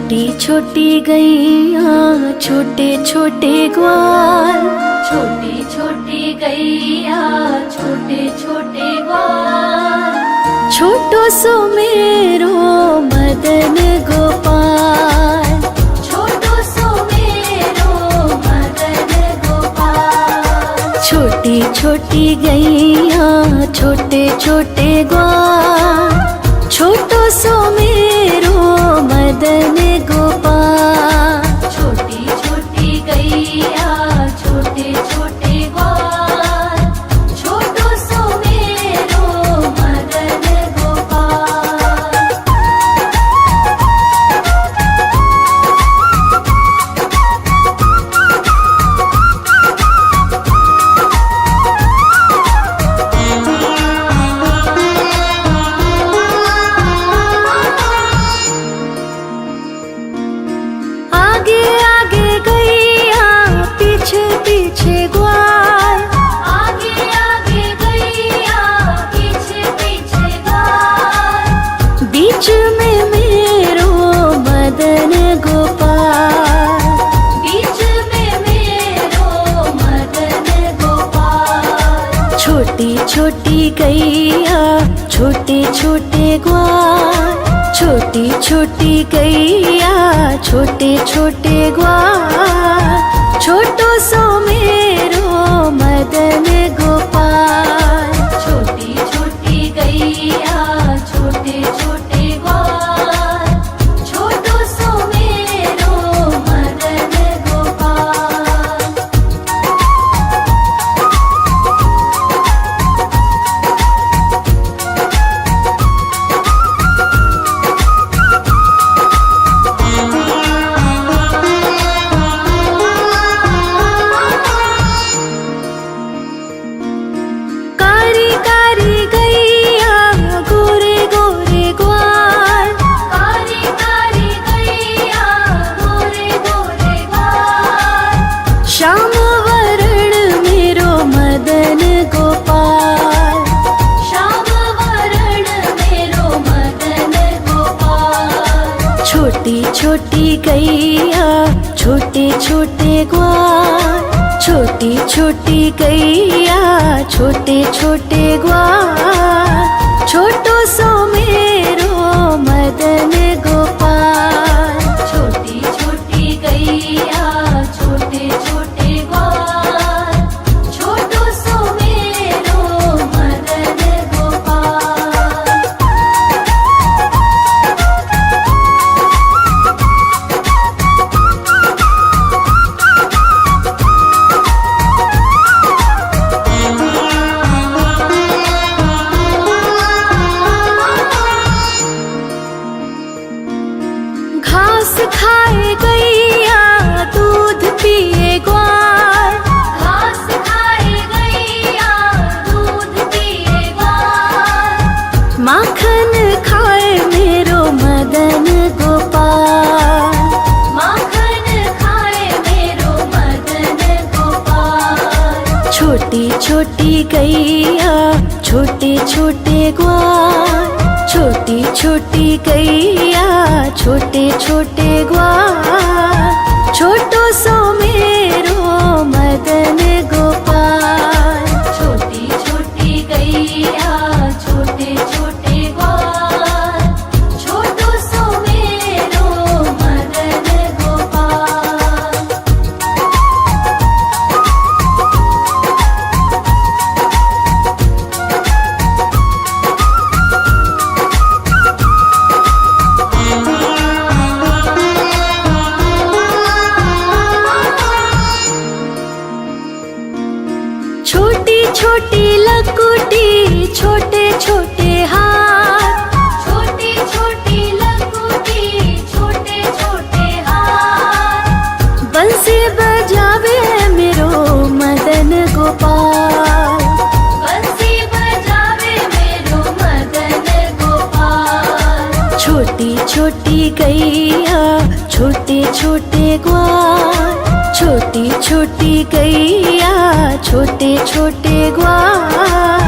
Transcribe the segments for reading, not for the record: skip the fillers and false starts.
छोटी छोटी गैया छोटे छोटे ग्वाल, छोटी छोटी गैया छोटे छोटे ग्वाल, छोटो सो मेरो मदन गोपाल, छोटो सो मेरो मदन गोपाल। छोटी छोटी गैया छोटे छोटे ग्वाल, छोटो सो मेरो मदन गोपाल। छोटी छोटी गैया छोटे छोटे ग्वाल, छोटो सो मेरो मदन गोपाल। आगे आगे गैया पीछे पीछे ग्वाल, आगे आगे गैया पीछे पीछे ग्वाल, बीच में मेरो मदन गोपाल, बीच में मेरो मदन गोपाल। छोटी छोटी गैया छोटे छोटे ग्वाल, छोटी छोटी गैया छोटे छोटे ग्वाल, छोटो सो मेरो मदन गोपाल। छोटी छोटी गैया छोटे छोटे ग्वाल, छोटो सो मेरो मदन गोपाल। कारी कारी गैया गोरे गोरे ग्वाल, कारी कारी गैया गोरे गोरे ग्वाल, श्याम वरण मेरो मदन गोपाल, श्याम वरण मेरो मदन गोपाल। छोटी छोटी गैया छोटे छोटे ग्वाल, छोटी छोटी गैया छोटे छोटे ग्वाल, छोटो सो मेरो मदन गोपाल। छोटी छोटी गैया छोटे छोटे ग्वाल, छोटो सो मेरो मदन गोपाल। घास खाए गैया दूध पिए ग्वाल, घास खाए गैया दूध पिए ग्वाल, माखन खाए मेरो मदन गोपाल, माखन खाए मेरो मदन गोपाल। छोटी छोटी गैया छोटे छोटे ग्वाल, छोटी छोटी गैया छोटे छोटे ग्वाल, छोटो सो मेरो मदन गोपाल। छोटी छोटी गैया छोटे छोटे ग्वाल, छोटो सो मेरो मदन गोपाल। छोटी छोटी लकुटी छोटे छोटे हाथ, छोटी छोटी लकुटी छोटे छोटे हाथ, बंसी बजावे मेरो मदन गोपाल, बंसी बजावे मेरो मदन गोपाल। छोटी छोटी गैया छोटे छोटे ग्वाल, छोटी छोटी गैया छोटे छोटे ग्वाल,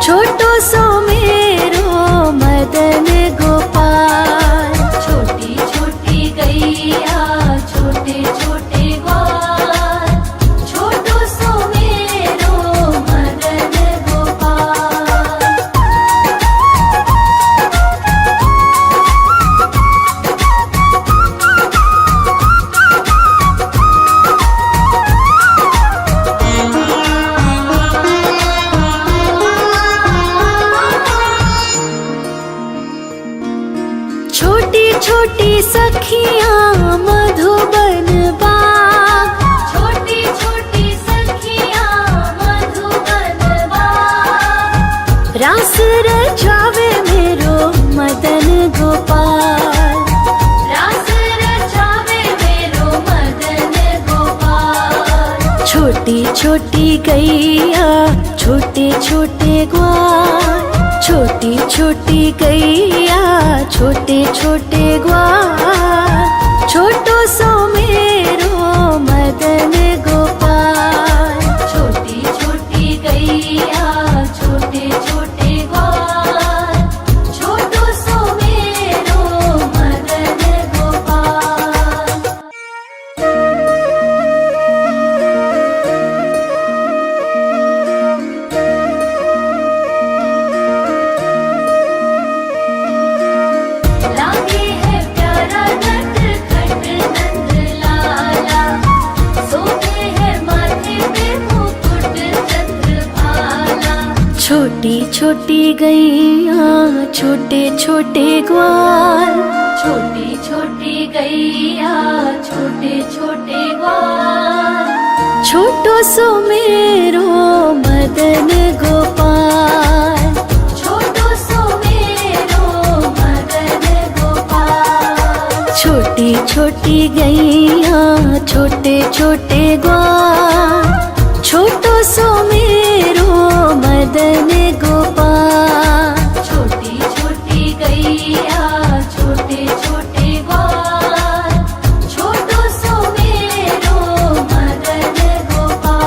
छोटो सो मेरो मदन गोपाल। छोटी छोटी गैया छोटी सखियाँ मधुबन बाग, छोटी छोटी सखियाँ मधुबन बाग, रास रचावे मेरो मदन गोपाल, रास रचावे मेरो मदन गोपाल। छोटी छोटी गैया छोटे छोटे ग्वाल, छोटी छोटी गैया छोटे छोटे ग्वाल, छोटो सो मेरो मदन गोपाल। छोटी छोटी गैया छोटे छोटे ग्वाल, छोटो सो मेरो मदन गोपाल। लागे है प्यारा नटखट नंद लाला, सोते है माथे पे मुकुट चंद्रभाला। छोटी छोटी गैया छोटे छोटे ग्वाल, छोटी छोटी गैया छोटे छोटे ग्वाल, छोटो सो मेरो मदन गोपाल। छोटो सो मेरो मदन गोपाल। छोटी छोटी गैया छोटे छोटे ग्वाल, छोटो सो मेरो मदन गोपाल। छोटी छोटी गैया छोटे छोटे ग्वाल, छोटो सो मेरो मदन गोपाल।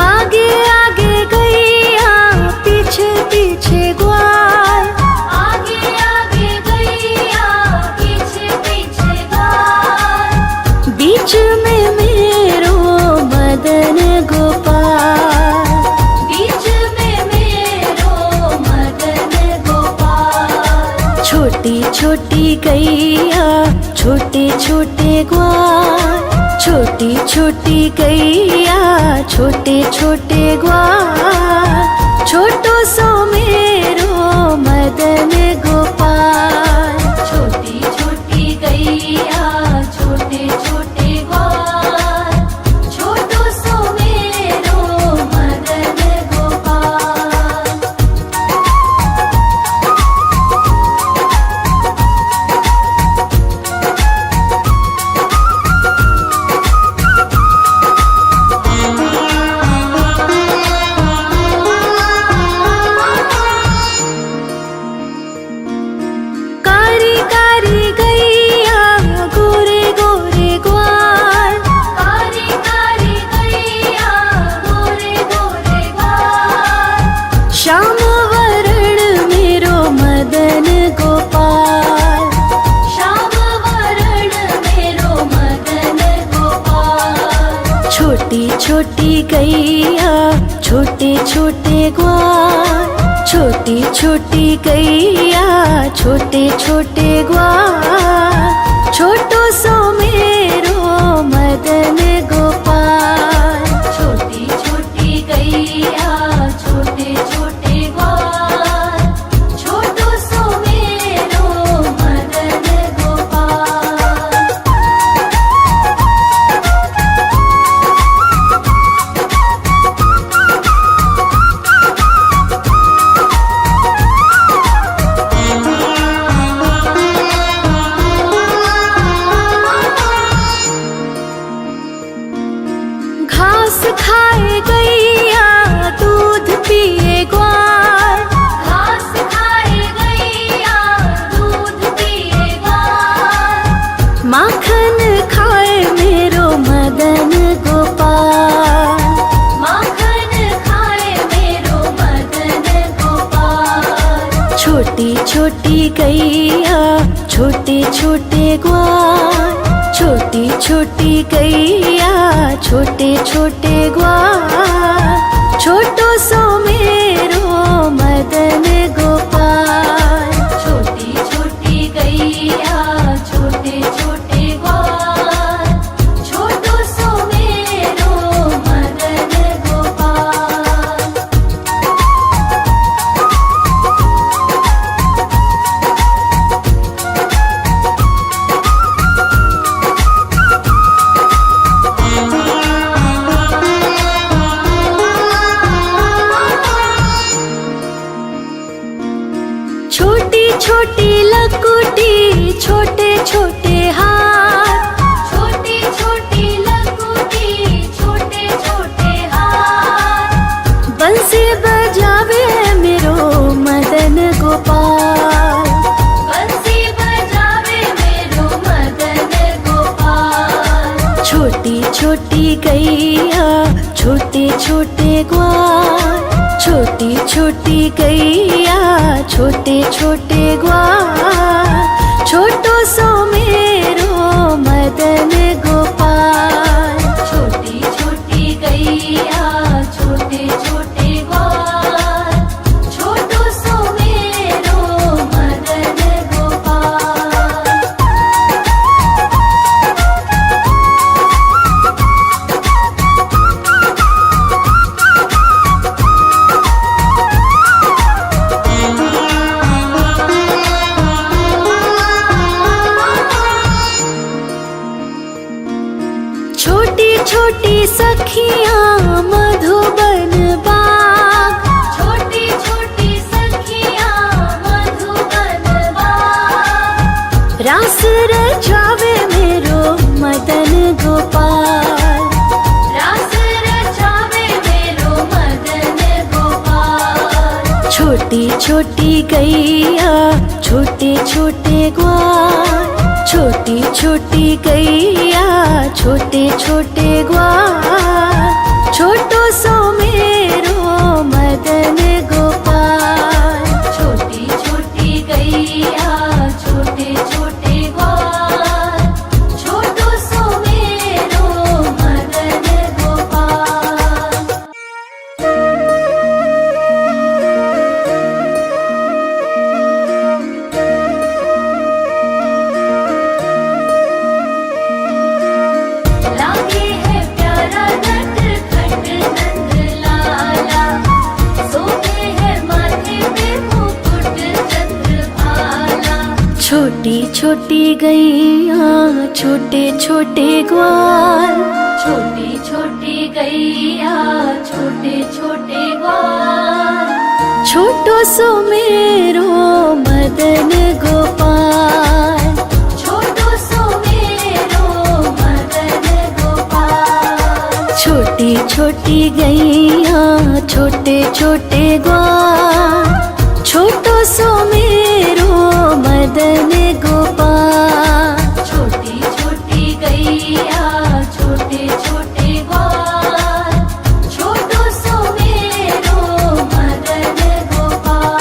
आगे आगे गैया पीछे पीछे ग्वाल, आगे आगे गैया पीछे पीछे ग्वाल, बीच में मेरो मदन गोपाल। बीच में मेरो मदन गोपाल। छोटी छोटी गैया छोटे छोटे ग्वाल, छोटी छोटी गैया छोटे छोटे ग्वाल, छोटो सो मेरो मदन गोपाल। छोटी छोटी गैया छोटे छोटे ग्वाल, छोटो सो मेरो मदन गोपाल। कारी कारी गैया गोरे गोरे ग्वाल, कारी कारी गैया गोरे गोरे ग्वाल, श्याम वरण मेरो मदन गोपाल। श्याम वरण मेरो मदन गोपाल। छोटी छोटी गैया छोटे छोटे ग्वाल, छोटी छोटी गैया छोटे छोटे ग्वाल, छोटो सो मेरो मदन गोपाल। छोटी छोटी गैया छोटे छोटे ग्वाल, छोटो सो मेरो मदन गोपाल। घास खाए गैया दूध पिए ग्वाल, घास खाए गैया दूध पिए ग्वाल, माखन खाए मेरो मदन गोपाल। माखन खाए मेरो मदन गोपाल। छोटी छोटी गैया छोटे छोटे ग्वाल, छोटी छोटी गैया छोटे छोटे ग्वाल, छोटो सो मेरो मदन गोपाल। छोटी लकुटी छोटे छोटे हाथ, छोटी छोटी लकुटी छोटे छोटे हाथ, बंसी बजावे मेरो मदन गोपाल, बंसी बजावे मेरो मदन गोपाल। छोटी छोटी गैया छोटे छोटे ग्वाल, छोटी छोटी गैया छोटे छोटे ग्वाल, छोटो सो मेरो मदन गोपाल। छोटी छोटी गैया छोटे छोटे ग्वाल, छोटो सो मेरो मदन गोपाल। छोटी छोटी सखियाँ मधुबन बाग, छोटी छोटी सखियाँ मधुबन बाग, रास रचावे मेरो मदन गोपाल, रास रचावे मेरो मदन गोपाल। छोटी छोटी गैया छोटे छोटे ग्वाल, छोटी छोटी गैया छोटे छोटे ग्वाल, छोटो सो मेरो मदन गोपाल। छोटी छोटी गैया छोटे छोटे ग्वाल, छोटो सो मेरो मदन गोपाल। लागे है प्यारा नटखट नंद लाला, सोते है माथे पे मुकुट चंद्रभाला। छोटी छोटी गैया छोटे छोटे ग्वाल, छोटी छोटी गैया छोटे छोटे ग्वाल, छोटो सो मेरो मदन गोपाल। छोटो सो मेरो मदन गोपाल। छोटी छोटी गैया छोटे छोटे ग्वाल, छोटो सो मेरो मदन गोपाल। छोटी छोटी गैया छोटे छोटे ग्वाल, छोटो सो मेरो मदन गोपाल।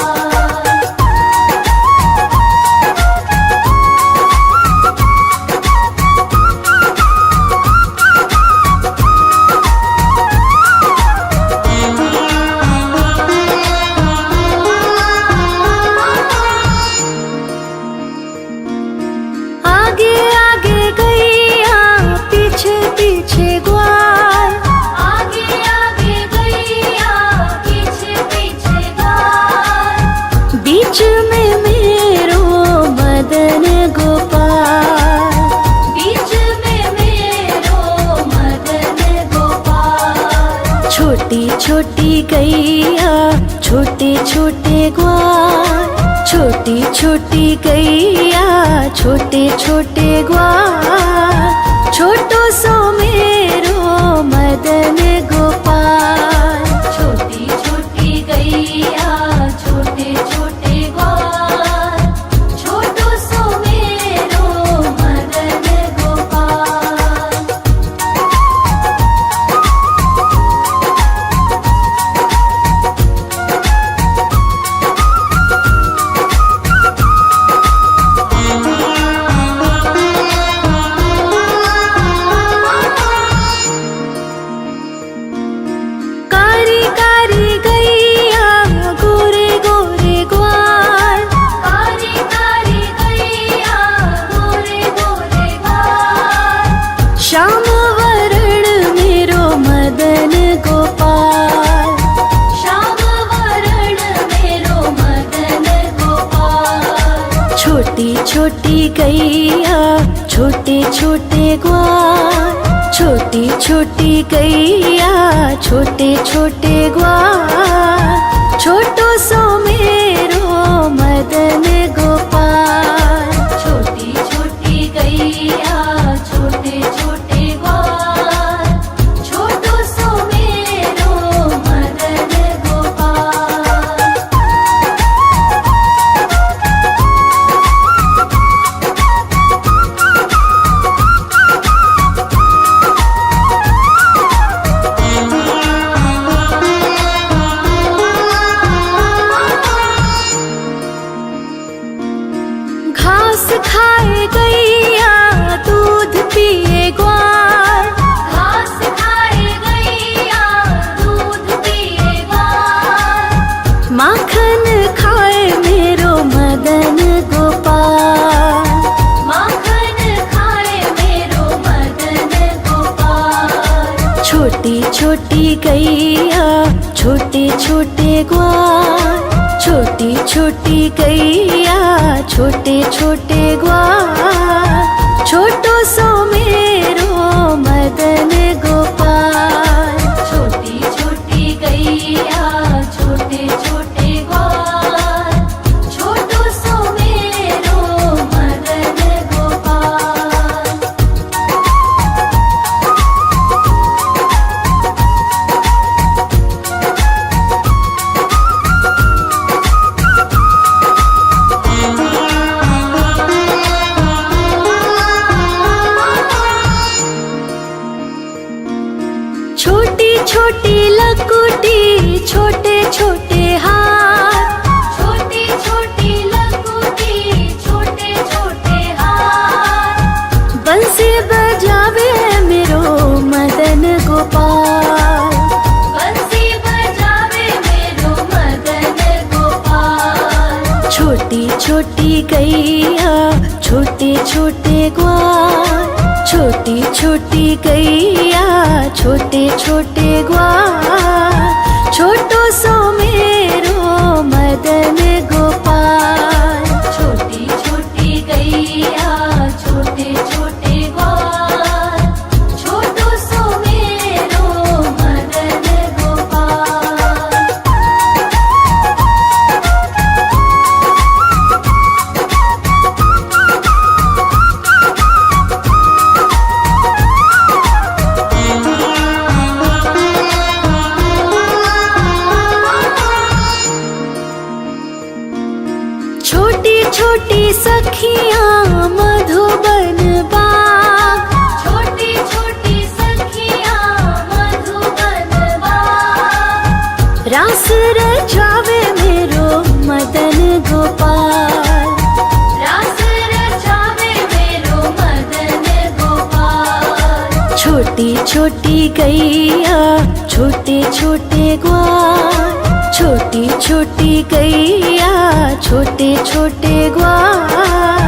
आगे आगे गैया पीछे पीछे ग्वाल, आगे आगे गैया पीछे पीछे ग्वाल, बीच में मेरो मदन गोपाल। बीच में मेरो मदन गोपाल। छोटी छोटी गैया छोटे छोटे ग्वाल, छोटी छोटी गैया छोटे छोटे ग्वाल, छोटो सो मेरो मदन गोपाल। छोटी छोटी गैया छोटे छोटे ग्वाल, छोटो सो मेरो मदन गोपाल। कारी कारी गैया गोरे गोरे ग्वाल, कारी कारी गैया गोरे गोरे ग्वाल, श्याम वरण मेरो मदन गोपाल। श्याम वरण मेरो मदन गोपाल। छोटी छोटी गैया छोटे छोटे ग्वाल, छोटी छोटी गैया छोटे छोटे ग्वाल, छोटो सो मेरो मदन गोपाल। खाए मेरो मदन गोपाल। माखन खाए मेरो मदन गोपाल। छोटी छोटी गैया छोटे छोटे ग्वाल, छोटी छोटी गैया छोटे छोटे ग्वाल, छोटो सो मेरो मदन गोपाल। छोटी छोटी गैया छोटे छोटे ग्वाल, छोटो सो मेरो मदन गोपाल। छोटी छोटी लकुटी छोटे छोटे हाथ, छोटी छोटी लकुटी छोटे छोटे हाथ। बंसी बजावे मेरो मदन गोपाल। बंसी बजावे मेरो मदन गोपाल। छोटी छोटी गैया छोटे छोटे ग्वाल, छोटी छोटी गैया छोटे छोटे ग्वाल, छोटो सो मेरो मदन गोपाल। छोटी छोटी गैया छोटे छोटे ग्वाल, छोटो सो मेरो मदन गोपाल। छोटी छोटी सखियाँ मधुबन बाग, छोटी छोटी सखियाँ मधुबन बाग। रास रचावे मेरो मदन गोपाल। रास रचावे मेरो मदन गोपाल। छोटी छोटी गैया छोटे छोटे ग्वाल, छोटी छोटी गैया छोटे छोटे ग्वाल,